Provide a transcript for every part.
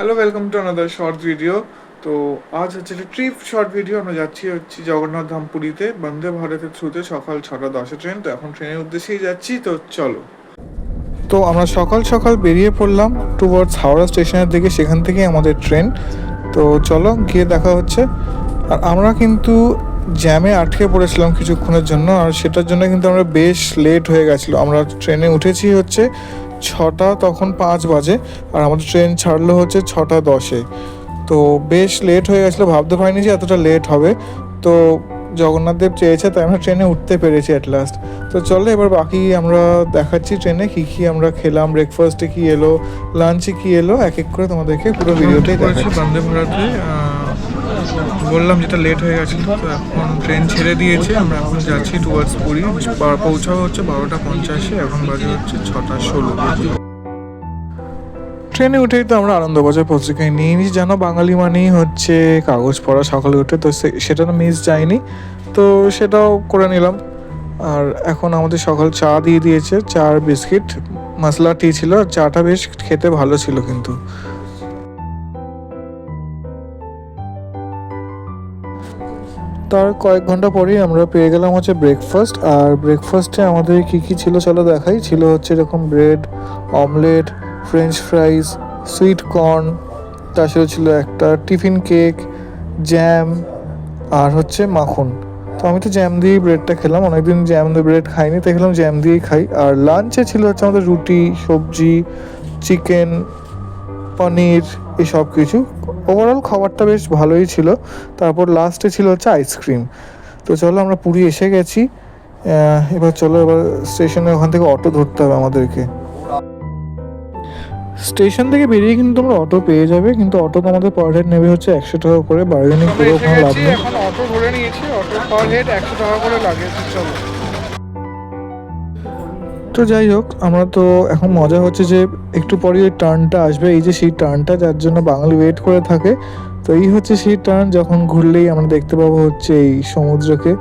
Hello, welcome to another short video. তো আজ হচ্ছে একটা ট্রিপ শর্ট ভিডিও। আমরা হচ্ছি জগন্নাথ ধাম পুরীতে বন্দে ভারতের থ্রুতে সকাল 6:10 ট্রেন। তো এখন ট্রেনের উদ্দেশ্যেই যাচ্ছি, তো চলো। তো আমরা সকাল সকাল বেরিয়ে পড়লাম টুয়ার্ডস হাওড়া স্টেশনের দিকে, সেখান থেকেই আমাদের ট্রেন। তো চলো গিয়ে দেখা হচ্ছে। আর আমরা কিন্তু জ্যামে আটকে পড়েছিলাম কিছুক্ষণের জন্য, আর সেটার জন্য কিন্তু আমরা বেশ লেট হয়ে গেছিলো। আমরা ট্রেনে উঠেছি হচ্ছে 6টা, তখন 5 বাজে, আর আমাদের ট্রেন ছাড়লো হচ্ছে 6:10-এ। তো বেশ লেট হয়ে গেছিলো, ভাবতে পারিনি যে এতটা লেট হবে। তো জগন্নাথদেব চেয়েছে, তাই আমরা ট্রেনে উঠতে পেরেছি অ্যাট লাস্ট। তো চলো এবার বাকি আমরা দেখাচ্ছি ট্রেনে কী কী আমরা খেলাম, ব্রেকফাস্টে কী এলো, লাঞ্চে কী এলো, এক এক করে তোমাদেরকে পুরো ভিডিওটাই দেখাচ্ছি। বন্দে ভারতে বললাম যেটা লেট হয়ে গেছিলো, তো এখন ট্রেন ছেড়ে দিয়েছে। আমরা এখন যাচ্ছি টুয়ার্ডস পুরী। পৌঁছাবো হচ্ছে 12:50-এ, এখন বাজে হচ্ছে 6:16। ট্রেনে উঠেই তো আমরা আনন্দবাজার পত্রিকায় নিয়ে নিই। জানো বাঙালি মানেই হচ্ছে কাগজ পড়া সকালে উঠে, তো সেটা তো মিস যায়নি, তো সেটাও করে নিলাম। আর এখন আমাদের সকাল চা দিয়ে দিয়েছে, চা আর বিস্কিট, মশলা টি ছিল। চাটা বেশ খেতে ভালো ছিল কিন্তু। তার কয়েক ঘন্টা পরেই আমরা পেয়ে গেলাম হচ্ছে ব্রেকফাস্ট। আর ব্রেকফাস্টে আমাদের কী কী ছিল চলো দেখাই। ছিল হচ্ছে এরকম bread, omelette, French ফ্রাইজ, sweet corn, তার সাথে ছিল একটা টিফিন কেক, জ্যাম, আর হচ্ছে মাখন। তো আমি তো জ্যাম দিয়েই ব্রেডটা খেলাম, অনেকদিন জ্যাম দিয়ে ব্রেড খাইনি, তাই খেলাম জ্যাম দিয়েই খাই। আর লাঞ্চে ছিল হচ্ছে আমাদের রুটি, সবজি, চিকেন, পনির, এই সব কিছু। ওভারঅল খাবারটা বেশ ভালোই ছিল। তারপর লাস্টে ছিল হচ্ছে আইসক্রিম। তো চলো আমরা পুরী এসে গেছি। এবার চলো, এবার স্টেশনে ওখান থেকে অটো ধরতে হবে আমাদেরকে। স্টেশন থেকে বেরিয়ে কিন্তু তোমরা অটো পেয়ে যাবে, কিন্তু অটো তোমাদের পার হেড নেবে হচ্ছে 100 টাকা করে। বার্গেনিং করে কোনো লাভ নেই। এখন অটো ধরে নিয়েছি, অটো পার হেড 100 টাকা করে লাগে। চলো। তো যাই হোক, আমরা তো এখন মজা হচ্ছে যে একটু পরে ওই টার্নটা আসবে, এই যে সেই টার্নটা যার জন্য বাঙালি ওয়েট করে থাকে। তো এই হচ্ছে সেই টার্ন, যখন ঘুরলেই আমরা দেখতে পাবো হচ্ছে এই সমুদ্রকে।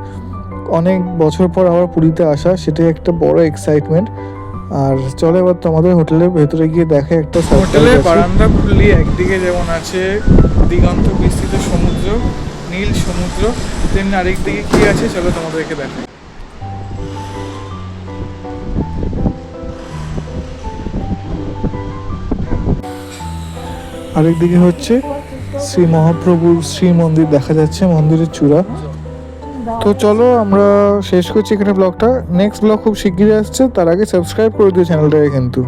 অনেক বছর পর আবার পুরীতে আসা, সেটাই একটা বড় এক্সাইটমেন্ট। আর চলো এবার তোমাদের হোটেলের ভেতরে গিয়ে দেখে একটা হোটেলের বারান্দা খুললি একদিকে যেমন আছে দিগন্ত বিস্তৃত সমুদ্র, নীল সমুদ্র, তেমনি আরেক দিকে কি আছে চলো তোমাদেরকে দেখাই। আরেকদিকে হচ্ছে শ্রী মহাপ্রভুর শ্রী মন্দির দেখা যাচ্ছে, মন্দিরের চূড়া। তো চলো আমরা শেষ করছি এখানে ব্লগটা। নেক্সট ব্লগ খুব শিগগিরই আসছে, তার আগে সাবস্ক্রাইব করে দিও চ্যানেলটাকে কিন্তু।